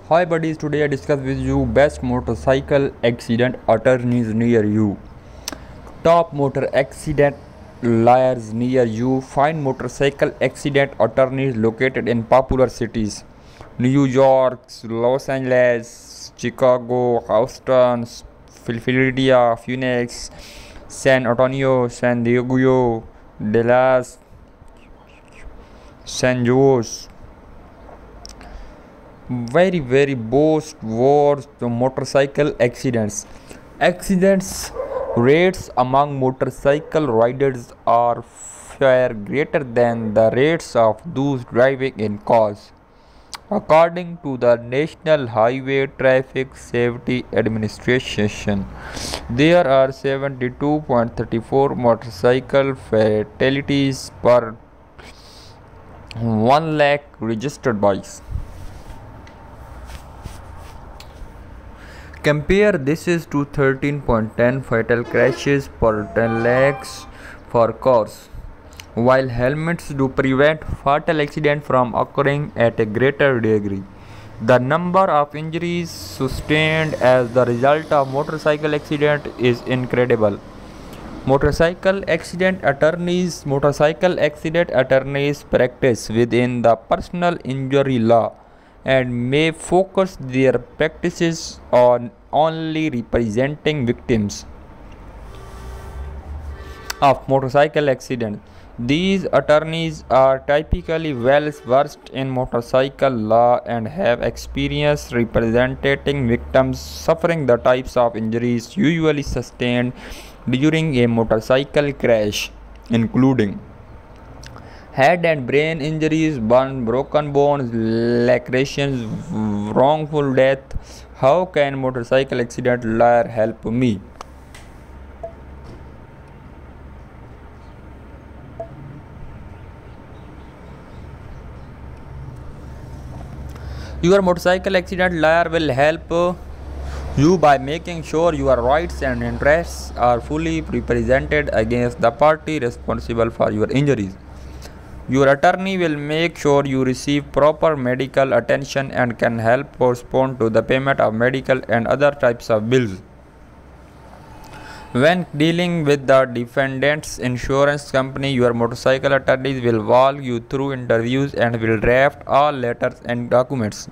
Hi buddies, today I discuss with you best motorcycle accident attorneys near you. Top motor accident lawyers near you. Find motorcycle accident attorneys located in popular cities. New York, Los Angeles, Chicago, Houston, Philadelphia, Phoenix, San Antonio, San Diego, Dallas, San Jose. Very most worst motorcycle accidents rates among motorcycle riders are far greater than the rates of those driving in cars, according to the National Highway Traffic Safety Administration. There are 72.34 motorcycle fatalities per 1 lakh registered bikes. Compare this is to 13.10 fatal crashes per 10 lakhs for cars. While helmets do prevent fatal accidents from occurring at a greater degree, the number of injuries sustained as the result of motorcycle accident is incredible. Motorcycle accident attorneys practice within the personal injury law and may focus their practices on only representing victims of motorcycle accidents. These attorneys are typically well versed in motorcycle law and have experience representing victims suffering the types of injuries usually sustained during a motorcycle crash, including head and brain injuries, broken bones, lacerations, wrongful death. How can motorcycle accident lawyer help me? Your motorcycle accident lawyer will help you by making sure your rights and interests are fully represented against the party responsible for your injuries. Your attorney will make sure you receive proper medical attention and can help postpone to the payment of medical and other types of bills. When dealing with the defendant's insurance company, your motorcycle attorneys will walk you through interviews and will draft all letters and documents.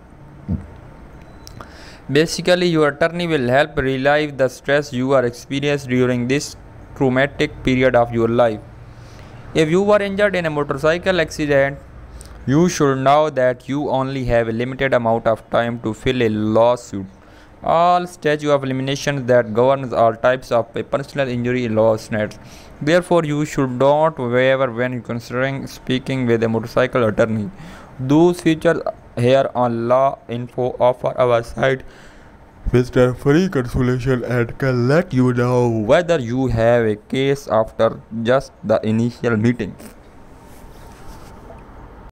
Basically, your attorney will help relieve the stress you are experiencing during this traumatic period of your life. If you were injured in a motorcycle accident, you should know that you only have a limited amount of time to file a lawsuit. All statute of limitations that governs all types of personal injury lawsuits. Therefore, you should not waver when considering speaking with a motorcycle attorney. Those features here on Law Info offer our site Mr. Free Consultation and can let you know whether you have a case after just the initial meeting.